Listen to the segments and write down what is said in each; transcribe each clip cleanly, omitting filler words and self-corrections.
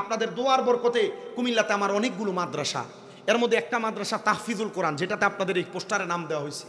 আপনাদের দোয়ার বরকতে কুমিল্লাতে আমার অনেকগুলো মাদ্রাসা, এর মধ্যে একটা মাদ্রাসা তাহফিজুল কোরআন, যেটাতে আপনাদের এই পোস্টারে নাম দেওয়া হয়েছে।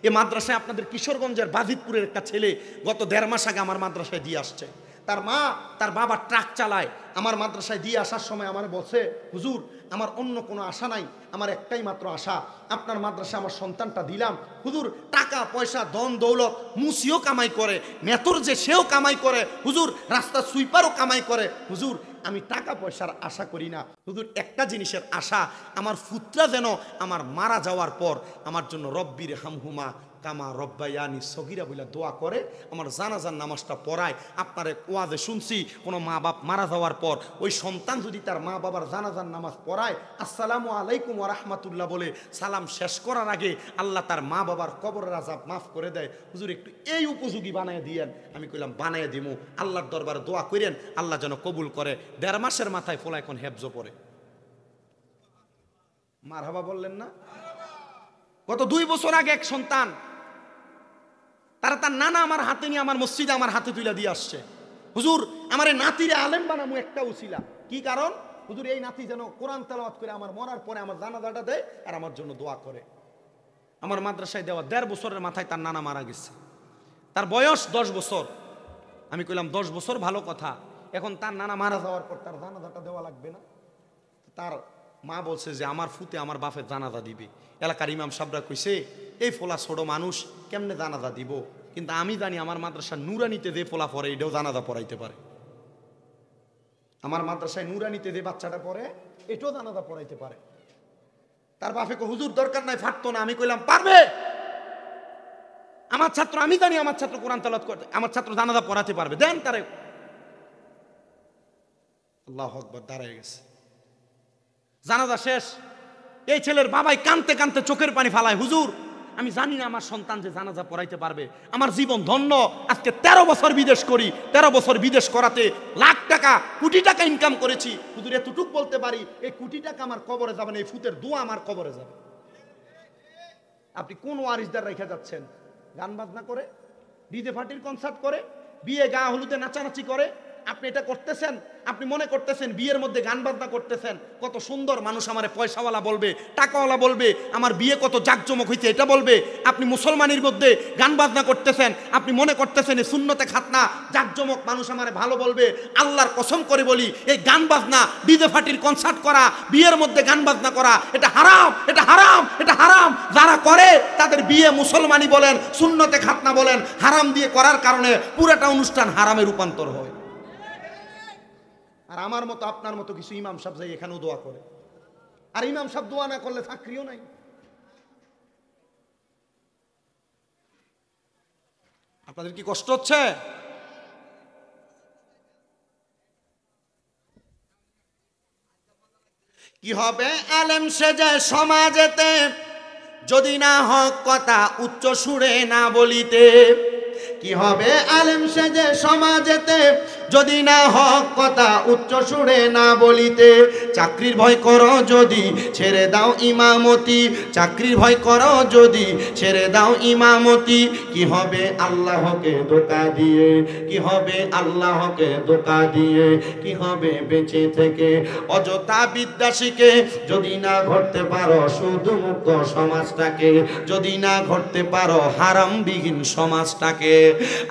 এই মাদ্রাসায় আপনাদের কিশোরগঞ্জের বাজিতপুরের একটা ছেলে গত 1.5 মাস আগে আমার মাদ্রাসায় দিয়ে আসছে। তার মা তার বাবা ট্রাক চালায়, আমার মাদ্রাসায় দিয়ে আসার সময় আমার বলছে, হুজুর আমার অন্য কোনো আশা নাই, আমার একটাই মাত্র আশা, আপনার মাদ্রাসায় আমার সন্তানটা দিলাম। হুজুর টাকা পয়সা ধন দৌলত মুসিও কামাই করে, মেতর যে সেও কামাই করে, হুজুর রাস্তা সুইপারও কামাই করে, হুজুর আমি টাকা পয়সার আশা করি না, হুজুর একটা জিনিসের আশা, আমার পুত্রা যেন আমার মারা যাওয়ার পর আমার জন্য রব্বির হামহুমা কামা রব্বায়ানি সগীরা বলে দোয়া করে, আমার জানাজার নামাজটা পড়ায়। আপনার ওয়াজে শুনছি কোনো মা বাপ মারা যাওয়ার পর ওই সন্তান যদি তার মা বাবার জানাজার নামাজ পড়ায়, আসসালামু আলাইকুম ওয়া রাহমাতুল্লাহ বলে সালাম শেষ করার আগে আল্লাহ তার মা বাবার কবরের আযাব মাফ করে দেয়। হুজুর একটু এই উপযোগী বানায় দিয়েন। আমি কইলাম বানায় দিমু, আল্লাহর দরবারে দোয়া করেন আল্লাহ যেন কবুল করে। 1.5 মাসের মাথায় ফোলা এখন হেফজ পড়ে। মারহাবা বললেন না? গত 2 বছর আগে এক সন্তান, তার নানা আমার হাতে নিয়ে আমার মসজিদে আমার হাতে তুলে দিয়ে আসছে, হুজুর আমার এই নাতিরে আলেম বানামু একটা উসিলা। কি কারণ? হুজুর এই নাতি যেন কোরআন তেলাওয়াত করে আমার মরার পরে আমার জানাজাটা দেয় আর আমার জন্য দোয়া করে। আমার মাদ্রাসায় দেওয়া 1.5 বছরের মাথায় তার নানা মারা গেছে, তার বয়স 10 বছর। আমি কইলাম 10 বছর ভালো কথা, এখন তার নানা মারা যাওয়ার পর তার জানাজাটা দেওয়া লাগবে না? তার মা বলছে যে আমার ফুতে আমার বাপের জানাজা দিবে। এলাকার ইমাম সাহেবরা কইছে এই ফোলা ছোট মানুষ কেমনে জানাজা দিব, কিন্তু আমি জানি আমার মাদ্রাসায় নুরানিতে যে ফোলা পড়ে এটাও জানাজা পড়াইতে পারে। আমার মাদ্রাসায় নুরানিতে যে বাচ্চাটা পড়ে এটাও জানাজা পড়াইতে পারে। তার বাপে কো হুজুর দরকার নাই, ফাটতো না। আমি কইলাম পারবে, আমার ছাত্র, আমি জানি আমার ছাত্র কোরআন তেলাওয়াত করতে, আমার ছাত্র জানাজা পড়াতে পারবে, দেন তারে। আল্লাহু আকবার, দাঁড়ায় গেছে। জানাজা শেষ, এই ছেলের বাবাই কানতে কানতে চোখের পানি ফালায়, হুজুর আমি জানি না আমার সন্তান যে জানাজা পড়াইতে পারবে, আমার জীবন ধন্য। আজকে 13 বছর বিদেশ করি, 13 বছর বিদেশ করাতে লাখ টাকা কোটি টাকা ইনকাম করেছি, হুজুর এতটুক বলতে পারি এই কোটি টাকা আমার কবরে যাবে না, এই ফুতের দোয়া আমার কবরে যাবে। আপনি কোন ওয়ারিসদার রেখে যাচ্ছেন? গান বাজনা করে, ডিজে পার্টির কনসার্ট করে, বিয়ে গা হলুদে নাচানাচি করে আপনি এটা করতেছেন। আপনি মনে করতেছেন বিয়ের মধ্যে গান বাজনা করতেছেন, কত সুন্দর মানুষ আমারে পয়সাওয়ালা বলবে, টাকাওয়ালা বলবে, আমার বিয়ে কত জাকজমক হয়েছে এটা বলবে। আপনি মুসলমানের মধ্যে গান বাজনা করতেছেন, আপনি মনে করতেছেন এই সুন্নতে খাতনা জাকজমক মানুষ আমারে ভালো বলবে। আল্লাহর কসম করে বলি, এই গান বাজনা, ডিজে পার্টির কনসার্ট করা, বিয়ের মধ্যে গান বাজনা করা, এটা হারাম, এটা হারাম, এটা হারাম। যারা করে তাদের বিয়ে মুসলমানি বলেন, সুন্নতে খাতনা বলেন, হারাম দিয়ে করার কারণে পুরোটা অনুষ্ঠান হারামে রূপান্তর হয়। আর আমার মতো আপনার মতো কিছু ইমাম সাহেব যাই এখানেও দোয়া করে, আর ইমাম সাহেব দোয়া না করলে চাকরিও নাই। আপনাদের কি কষ্ট হচ্ছে? কি হবে আলেম সেজে সমাজেতে, যদি না হক কথা উচ্চ সুরে না বলিতে। কি হবে আলেম সেজে সমাজেতে, যদি না হক কথা উচ্চ সুরে না বলিতে। চাকরির ভয় করো যদি ছেড়ে দাও ইমামতি, চাকরির ভয় করো যদি ছেড়ে দাও ইমামতি। কি হবে আল্লাহকে ধোঁকা দিয়ে, কি হবে আল্লাহকে ধোঁকা দিয়ে, কি হবে বেঁচে থেকে অযথা বিদ্যা শিখে। যদি না ঘটতে পারো শুধু মুক্ত সমাজটাকে, যদি না ঘটতে পারো হারামবিহীন সমাজটাকে।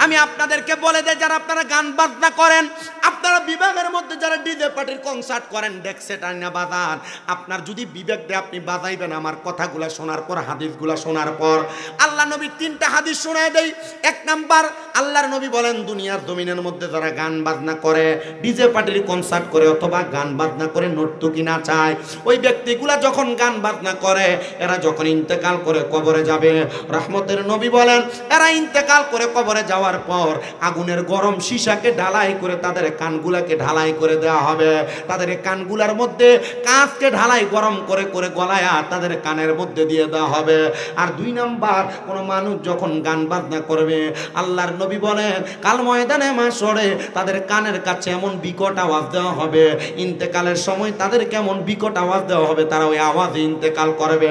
আমি আপনাদেরকে বলে দেই, যারা আপনারা গান বাজনা করেন, আপনারা বিভাগের মধ্যে যারা ডিজে পার্টির কনসার্ট করেন, ডেক্সে টাইনা বাজান, আপনার যদি বিবেক দেয় আপনি বাজাইবেন। আমার কথাগুলা শোনার পর, হাদিসগুলা শোনার পর আল্লাহ নবী 3টা হাদিস শোনায় দেই। 1 নাম্বার, আল্লাহর নবী বলেন দুনিয়ার জমিনের মধ্যে যারা গান বাজনা করে, ডিজে পার্টির কনসার্ট করে অথবা গান বাজনা করে নর্তকী নাচায়, ওই ব্যক্তিগুলা যখন গান বাজনা করে, এরা যখন ইন্তেকাল করে কবরে যাবে, রহমতের নবী বলেন এরা ইন্তেকাল করে কবরে যাওয়ার পর আগুনের গরম সীসাকে ঢালাই করে তাদের কানগুলাকে ঢালাই করে দেওয়া হবে। তাদের কানগুলার মধ্যে কাঁচকে ঢালাই গরম করে করে গলায়া তাদের কানের মধ্যে দিয়ে দেওয়া হবে। আর 2 নাম্বার, কোন মানুষ যখন গান বাজনা করবে, আল্লাহর নবী বলেন কাল ময়দানে মাশরে তাদের কানের কাছে এমন বিকট আওয়াজ দেওয়া হবে, ইন্তেকালের সময় তাদের কেমন বিকট আওয়াজ দেওয়া হবে, তারা ওই আওয়াজে ইন্তেকাল করবে।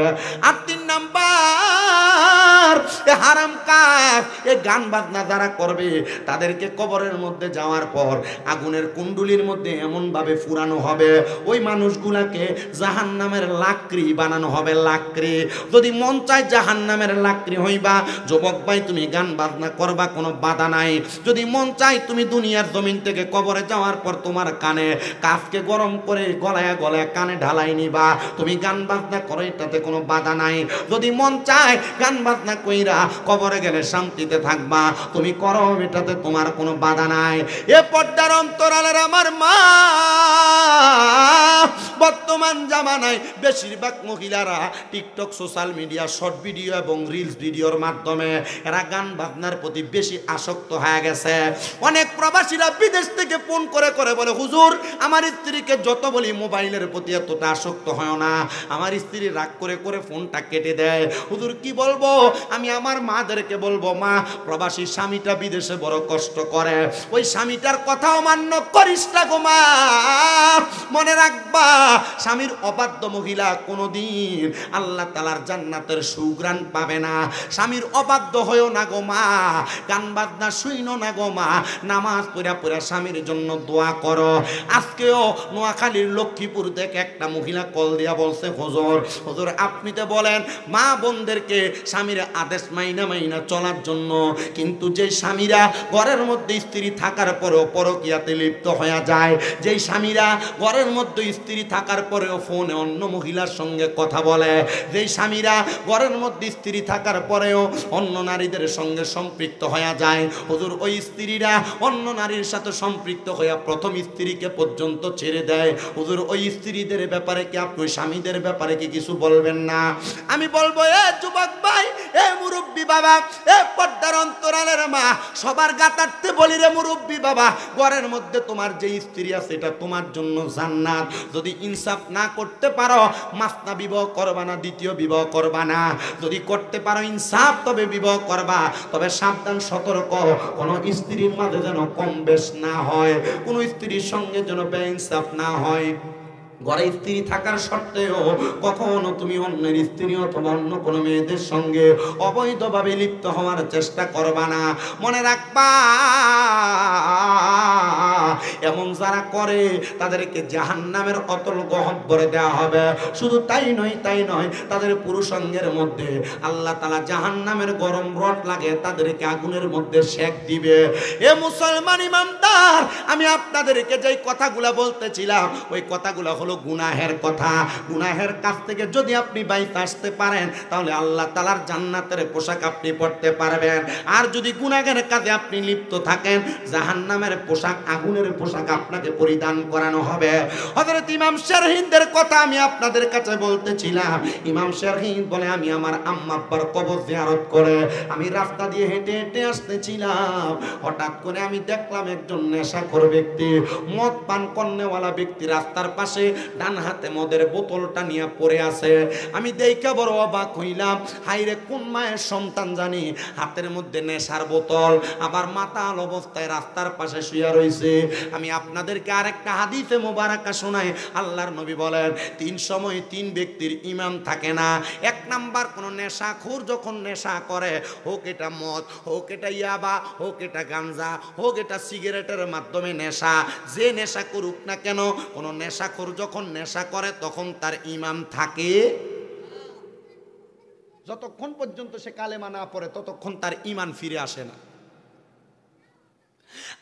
আর 3 নাম্বার, এ হারাম কাজ, এ গান বাজনা যারা করবে তাদেরকে কবরের মধ্যে যাওয়ার পর আগুনের কুণ্ডুলির মধ্যে এমন ভাবে ফুরানো হবে, ওই মানুষগুলাকে জাহান্নামের লাকড়ি বানানো হবে, লাকড়ি। যদি মন চায় জাহান্নামের লাকড়ি হইবা, যুবক ভাই তুমি গান বাজনা করবা, কোনো বাধা নাই। যদি মন চায় তুমি দুনিয়ার জমিন থেকে কবরে যাওয়ার পর তোমার কানে কাফকে গরম করে গলায় গলায় কানে ঢালাই নিবা, তুমি গান বাজনা করো, এটাতে কোনো বাধা নাই। যদি মন চায় গান বাজনা কইরা কবরে গেলে শান্তিতে থাকবা, তুমি করো, এটাতে তোমার কোনো বাধা নাই। এ পর্দার অন্তরালের আমার মা, বর্তমান জামানায় বেশিরভাগ মহিলারা TikTok, social media, short video এবং রিলস ভিডিওর মাধ্যমে এরা গান বাজনার প্রতি বেশি আসক্ত হয়ে গেছে। অনেক প্রবাসীরা বিদেশ থেকে ফোন করে করে বলে, হুজুর আমার স্ত্রীকে যত বলি মোবাইলের প্রতি এতটা আসক্ত হয় না, আমার স্ত্রী রাগ করে করে ফোনটা কেটে দেয়। হুজুর কি বলবো? আমি আমার মাদেরকে বলবো, মা প্রবাসী স্বামীটা বিদেশে বড় কষ্ট করে, ওই স্বামীটার কথা অমান্য করিস না গো মা। মনে রাখবা, স্বামীর অবাধ্য মহিলা কোনোদিন আল্লাহ তাআলার জান্নাতের সুঘ্রাণ পাবে না। স্বামীর অবাধ্য হয়েও না গো মা, গান বাজনা শুইনো না গো মা, নামাজ পড়া পড়া স্বামীর জন্য দোয়া করো। আজকেও নোয়াখালীর লক্ষ্মীপুর থেকে একটা মহিলা কল দিয়া বলছে, হুজুর হুজুর আপনি তো বলেন মা বোনদেরকে স্বামীর আদেশ মাইনা মাইনা চলার জন্য, কিন্তু যে স্বামীরা ঘরের মধ্যে স্ত্রী থাকার পরেও পরকীয়াতে লিপ্ত হয়ে যায়, যেই স্বামীরা ঘরের মধ্যে স্ত্রী থাকার পরেও ফোনে অন্য মহিলার সঙ্গে কথা বলে, যেই স্বামীরা ঘরের মধ্যে স্ত্রী থাকার পরেও অন্য নারীদের সঙ্গে সম্পৃক্ত হয়ে যায়, হুজুর ওই স্ত্রীরা অন্য নারীর সাথে সম্পৃক্ত হয়ে প্রথম স্ত্রীকে পর্যন্ত ছেড়ে দেয়। হুজুর ওই স্ত্রীদের ব্যাপারে কি আপনি স্বামীদের ব্যাপারে কি কিছু বলবেন না? আমি বলবো, এ যুবক ভাই, এ মুরব্বী বাবা, এ পর্দার অন্তরালের মা, সবার গাতারতে বলি রে মুরব্বী বাবা, ঘরের মধ্যে তোমার যে স্ত্রী আছে এটা তোমার জন্য জান্নাত। যদি ইনসাফ না করতে পারো, মাসনা বিবাহ করবা না, দ্বিতীয় বিবাহ করবা না। যদি করতে পারো ইনসাফ, তবে বিবাহ করবা। তবে সাবধান, সতর্ক, কোন স্ত্রীর মাঝে যেন কম বেশ না হয়, কোন স্ত্রীর সঙ্গে যেন বেইনসাফ না হয়। ঘরে স্ত্রী থাকার সত্ত্বেও কখনো তুমি অন্যের স্ত্রী অথবা অন্য কোনো মেয়েদের সঙ্গে অবৈধভাবে লিপ্ত হওয়ার চেষ্টা করবা না। মনে রাখবা, এমন যারা করে তাদেরকে জাহান্নামের অতল গহ্বরে দেওয়া হবে। শুধু তাই নয়, তাই নয়, তাদের পুরুষাঙ্গের মধ্যে আল্লাহ তাআলা জাহান্নামের গরম রড লাগে, তাদেরকে আগুনের মধ্যে সেক দিবে। এ মুসলমান ইমানদার, আমি আপনাদেরকে যেই কথাগুলা বলতেছিলাম, ওই কথাগুলা হলো গুনাহের কথা। গুনাহের কাছ থেকে যদি আপনি বাইরে আসতে পারেন, তাহলে আল্লাহ তাআলার জান্নাতের পোশাক আপনি পরতে পারবেন। আর যদি গুনাহের কাজে আপনি লিপ্ত থাকেন, জাহান্নামের পোশাক, আগুনের পোশাক আপনাকে পরিধান করানো হবে। হযরত ইমাম শারহিনদের কথা আমি আপনাদের কাছে বলতেছিলাম। ইমাম শারহিন বলে, আমি আমার আম্মা আব্বার কবর জিয়ারত করে আমি রাস্তা দিয়ে হেঁটে হেঁটে আসতেছিলাম, হঠাৎ করে আমি দেখলাম একজন নেশাখোর ব্যক্তি, মদ পান করনেওয়ালা ব্যক্তি রাস্তার পাশে ডান হাতে মদের বোতলটা নিয়ে পড়ে আছে। আমি দেখে বড় অবাক হইলাম, হাইরে কোন মায়ের সন্তান জানি হাতের মধ্যে নেশার বোতল, আবার মাতাল অবস্থায় রাস্তার পাশে শুয়ে রয়েছে। আমি আপনাদেরকে আরেকটা হাদিসে মোবারকা শোনাই। আল্লাহর নবী বলেন, 3 সময় 3 ব্যক্তির ঈমান থাকে না। 1 নাম্বার, কোন নেশাখোর যখন নেশা করে, হোক এটা মদ, হোক এটা ইয়াবা, হোক এটা গাঞ্জা, হোক এটা সিগারেটের মাধ্যমে নেশা, যে নেশা করুক না কেন, কোন নেশাখোর যখন নেশা করে তখন তার ঈমান থাকে। যতক্ষণ পর্যন্ত সে কালেমা না পড়ে ততক্ষণ তার ঈমান ফিরে আসে না।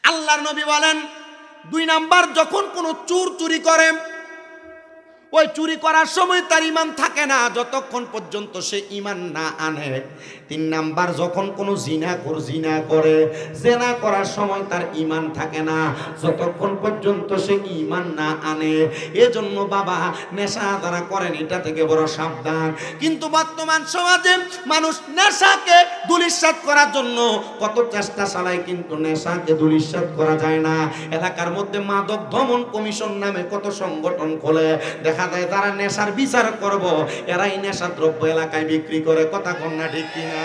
আল্লাহর নবী বলেন, 2 নাম্বার, যখন কোনো চোর চুরি করে, ওই চুরি করার সময় তার ঈমান থাকে না যতক্ষণ পর্যন্ত সে ঈমান না আনে। 3 নাম্বার, যখন কোনো জিনাখোর জিনা করে, জিনা করার সময় তার ঈমান থাকে না যতক্ষণ পর্যন্ত সে ঈমান না আনে। এজন্য বাবা, নেশা যারা করেন এটা থেকে বড় সাবধান। কিন্তু বর্তমান সমাজে মানুষ নেশাকে ধূলিসাৎ করার জন্য কত চেষ্টা চালায়, কিন্তু নেশাকে ধূলিসাৎ করা যায় না। এলাকার মধ্যে মাদক দমন কমিশন নামে কত সংগঠন খোলে, দেখা যায় যারা নেশার বিচার করব, এরাই নেশা দ্রব্য এলাকায় বিক্রি করে। কথা কন্যা ঠিক কিনা?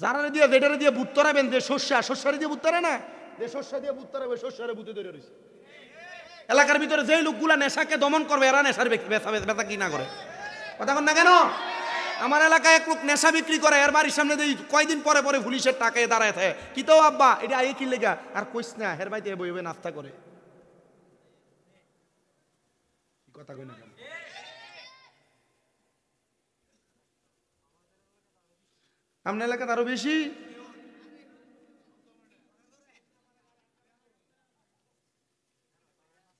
যারা দিয়ে যেটারে দিয়ে ভূত তরাবেন, যে শস্যারে দিয়ে ভূত তরে না, যে শস্য দিয়ে ভূত তরাবে, শস্যারে ভূতে ধরে রয়েছে। এলাকার ভিতরে যেই লোকগুলা নেশাকে দমন করবে, এরা নেশার বেচা কিনা করে। কথা কন না কেন? আমার এলাকায় এক লোক নেশা বিক্রি করে, এর বাড়ির সামনে দিয়ে কয়দিন পরে পরে পুলিশের টাকায় দাঁড়ায় থাকে, কি তো আব্বা এটা আগে কি লেগা, আর কইস না হের বাড়িতে বই বই নাস্তা করে। কথা কই না কেন? আপনার এলাকাতে আরো বেশি।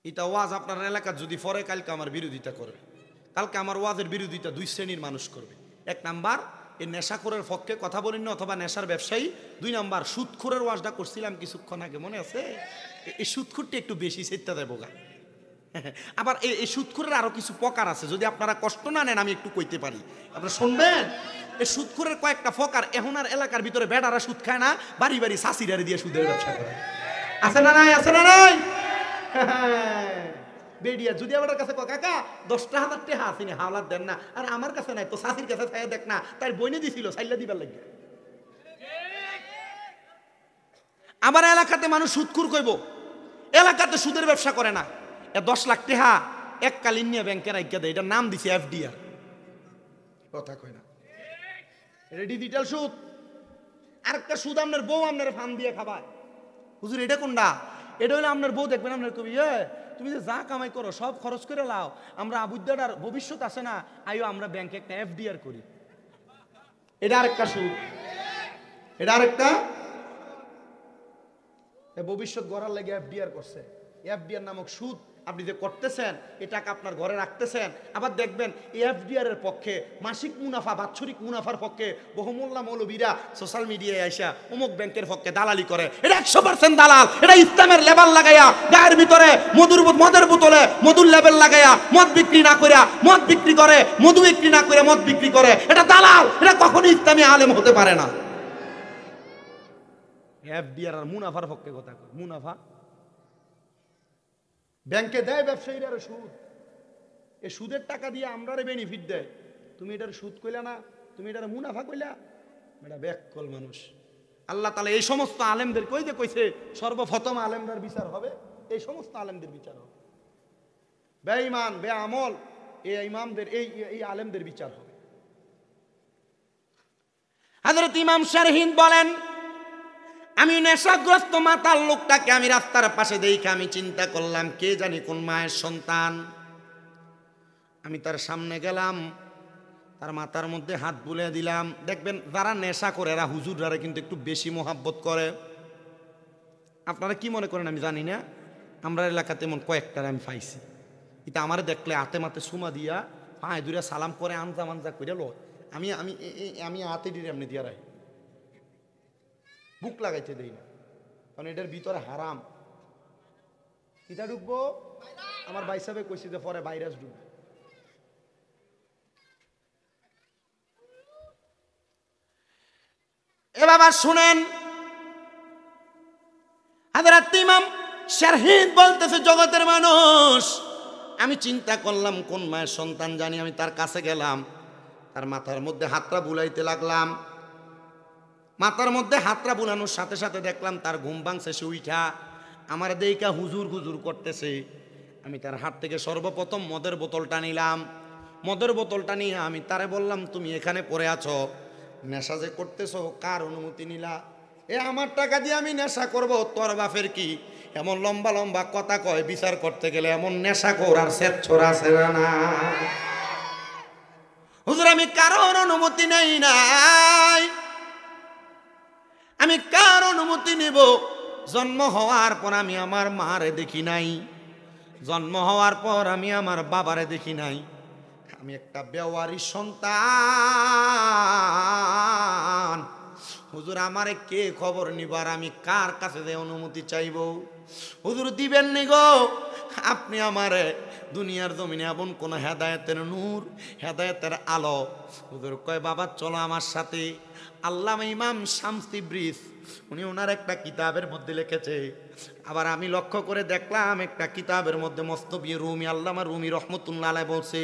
এটা ওয়াজ আপনার এলাকার যদি পরে কালকে আমার বিরোধিতা করবে, কালকে আমার ওয়াজের বিরোধিতা দুই শ্রেণীর মানুষ করবে। এক নাম্বার এই নেশাখোরের পক্ষে কথা বলেন না অথবা নেশার ব্যবসায়ী। দুই নাম্বার সুদখোরের ওয়াজটা করছিলাম কিছুক্ষণ আগে, মনে আছে? এই সুদখোরটি একটু বেশি চেষ্টা দেবো গা। আবার এই সুদখোরের আরো কিছু প্রকার আছে, যদি আপনারা কষ্ট না নেন আমি একটু কইতে পারি, আপনারা শুনবেন। এই সুদখোরের কয়েকটা প্রকার। এখন আর এলাকার ভিতরে বেড়ারা সুদ খায় না, বাড়ি বাড়ি শাশিরারে দিয়ে সুদের ব্যবসা করে। আছে না নাই? আছে না নাই? বেডিয়া যদি আমার কাছে কাকা 10,000 টাকা আছে নি হাওলাত দেন না, আর আমার কাছে নাই তো শাশির কাছে চাই দেখ না, তাই বইনে দিছিল সাইলা দিবার লাগে। আমার এলাকাতে মানুষ সুদখোর কইব, এলাকাতে সুদের ব্যবসা করে না। 10 লাখ টাকা এককালীন নিয়ে ব্যাংকে রাখিয়া দেয়, এটার নাম দিছে এফডিআর। কথা কয় না, এটা ডিজিটাল সুদ। আরেকটা সুদ আপনার বউ আপনার ফান দিয়ে খাবায়। হুজুর এটা কোনটা? এটা হলো আপনার বউ, দেখবেন আপনার কবি তুমি যে যা কামাই করো সব খরচ করে লাও, আমরা আবুদ্দার ভবিষ্যৎ আছে না, আইও আমরা ব্যাংকে একটা এফডিআর করি। এটা আরেকটা সুদ। এটা আরেকটা ভবিষ্যৎ গড়ার লাগে এফডিআর করছে। এফডিআর নামক সুদ আপনি যে করতেছেন, এই টাকা আপনার ঘরে রাখতেছেন, আবার দেখবেন এই এফডিআর এর পক্ষে মাসিক মুনাফা, বাৎসরিক মুনাফার পক্ষে বহুমুল্লা মৌলবীরা সোশ্যাল মিডিয়ায় আইসা অমুক ব্যাংকের পক্ষে দালালি করে। এটা 100% দালাল। এটা ইসলামের লেবেল লাগাইয়া গায়ের ভিতরে মদের বোতলে মধুর লেবেল লাগাইয়া মদ বিক্রি না করিয়া মদ বিক্রি করে, মধু বিক্রি না করে মদ বিক্রি করে। এটা দালাল। এটা কখনো ইসলামী আলেম হতে পারে না। এফডিআর আর মুনাফার পক্ষে কথা কয়। মুনাফা ব্যাংকে দেয় ব্যবসায়ীরা সুদ, এই সুদের টাকা দিয়ে আমরা বেনিফিট দেয়। তুমি এটার সুদ কইলা না, তুমি এটার মুনাফা কইলা, এটা ব্যাককল মানুষ। আল্লাহ তাআলা এই সমস্ত আলেমদের কই যে কইছে সর্বপ্রথম আলেমদের বিচার হবে, এই সমস্ত আলেমদের বিচার হবে। বেঈমান বেআমল এই ইমামদের এই আলেমদের বিচার হবে। হযরত ইমাম শারহিন বলেন, আমি নেশাগ্রস্ত মাতাল লোকটাকে আমি রাস্তার পাশে দেখে আমি চিন্তা করলাম কে জানি কোন মায়ের সন্তান। আমি তার সামনে গেলাম, তার মাথার মধ্যে হাত বুলিয়ে দিলাম। দেখবেন যারা নেশা করে এরা হুজুররা কিন্তু একটু বেশি মোহাব্বত করে। আপনারা কি মনে করেন আমি জানি না, আমরা এলাকাতে এমন কয়েকটার আমি পাইছি, এটা আমার দেখলে হাতে মাতে সুমা দিয়া পায়ে দুইটা সালাম করে আনজা মানজা করে লয়। আমি আমি আমি হাতে দিয়ে এমনি দিয়া রাখি, বুক লাগাইতে দেই না, কারণ এটার ভিতরে হারাম। এটা ঢুকবো আমার ভাই সাহেব কইছি যে পরে ভাইরাস ঢুকবে। এ বাবা শুনেন, হযরত ইমাম শারহিন বলতেছে জগতের মানুষ, আমি চিন্তা করলাম কোন মায়ের সন্তান জানি। আমি তার কাছে গেলাম, তার মাথার মধ্যে হাতটা বুলাইতে লাগলাম। মাথার মধ্যে হাতটা বুলানোর সাথে সাথে দেখলাম তার ঘুম ভাঙছে, সে উঠা আমার দেইকা হুজুর হুজুর করতেছে। আমি তার হাত থেকে সর্বপ্রথম মদের বোতলটা নিলাম। মদের বোতলটা নিয়ে আমি তারে বললাম, তুমি এখানে পড়ে আছো, নেশা যে করতেছো কার অনুমতি নিলা? এ আমার টাকা দিয়ে আমি নেশা করব, তোর বাপের কি? এমন লম্বা লম্বা কথা কয়, বিচার করতে গেলে এমন নেশাখোর আর স্বেচ্ছর আছে না। হুজুর আমি কারোর অনুমতি নেই নাই, আমি কার অনুমতি নিব? জন্ম হওয়ার পর আমি আমার মারে দেখি নাই, জন্ম হওয়ার পর আমি আমার বাবারে দেখি নাই। আমি একটা বেওয়ারি সন্তান। হুজুর আমারে কে খবর নিবার? আমি কার কাছে যে অনুমতি চাইব? হুজুর দিবেন নি গো, আপনি আমারে দুনিয়ার জমিনে এমন কোন হেদায়েতের নূর, হেদায়েতের আলো। হুজুর কয় বাবা চলো আমার সাথে। আল্লামা ইমাম শামসী ব্রিজ উনি ওনার একটা কিতাবের মধ্যে লিখেছে। আবার আমি লক্ষ্য করে দেখলাম একটা কিতাবের মধ্যে মস্তবি রুমি আল্লামা রুমি রহমতুল্লাহ আলাইহি বলছে,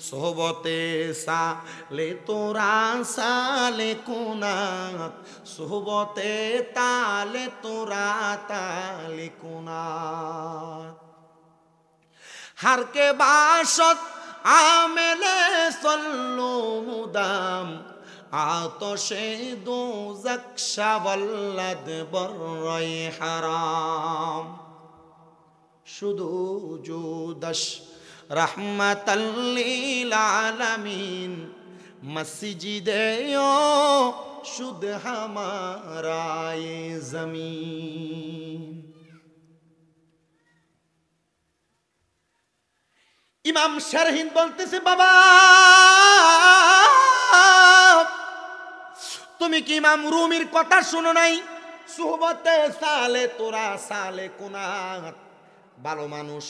সোহবতে সালে তোরা সালে কুনাত, সোহবতে তালে তোরা তালে কুনাত, হারকে বাসত আমেলে সল্লু মুদাম আতশে দোজক শাওয়াল্লাদ বররাই হারাম শুধু জুদশ রহমাতাল লিল আলামিন মসজিদে ও শুদ হামারা ये জমিন। ইমাম শারহিন বলতেছে বাবা তুমি কি ইমাম রুমির কথা শুনো নাই? সুহবতে সালে তোরা সালে কুনাত, ভালো মানুষ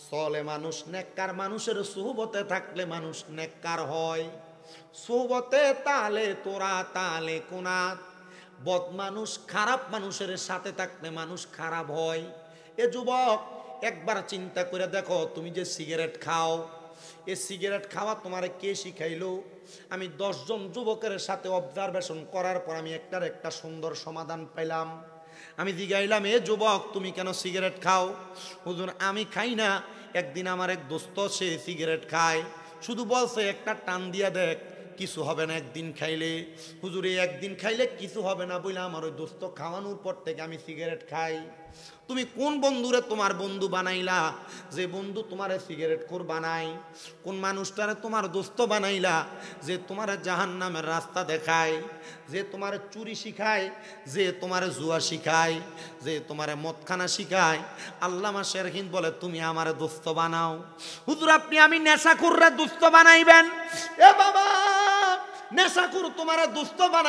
সলে মানুষ নেককার মানুষের সুহবতে থাকলে মানুষ নেককার হয়। সুহবতে তালে তোরা তালে কুনাত, বদ মানুষ খারাপ মানুষের সাথে থাকলে মানুষ খারাপ হয়। এ যুবক একবার চিন্তা করে দেখো, তুমি যে সিগারেট খাও, এই সিগারেট খাওয়া তোমারে কে শিখাইলো? আমি 10 জন যুবকের সাথে অবজারভেশন করার পর আমি একটা সুন্দর সমাধান পাইলাম। আমি জিগাইলাম, এ যুবক তুমি কেন সিগারেট খাও? হুজুর আমি খাই না, একদিন আমার এক দোস্ত সে সিগারেট খায়, শুধু বলছে একটা টান দিয়া দেখ, কিছু হবে না একদিন খাইলে। হুজুর একদিন খাইলে কিছু হবে না বলে আমার ওই দোস্ত খাওয়ানোর পর থেকে আমি সিগারেট খাই। তুমি কোন বন্ধুরে তোমার বন্ধু বানাইলা যে বন্ধু তোমারে সিগারেট খোর বানায়? কোন মানুষটারে তোমার দোস্ত বানাইলা যে তোমার জাহান্নামের রাস্তা দেখায়, যে তোমার চুরি শিখায়, যে তোমার জুয়া শিখায়, যে তোমার মদখানা শিখায়? আল্লামা শারহিন বলে তুমি আমার দোস্ত বানাও। হুজুর আপনি আমি নেশাখোররে দোস্ত বানাইবেন? এ বাবা নেশাখোর তোমার দোস্ত বানাই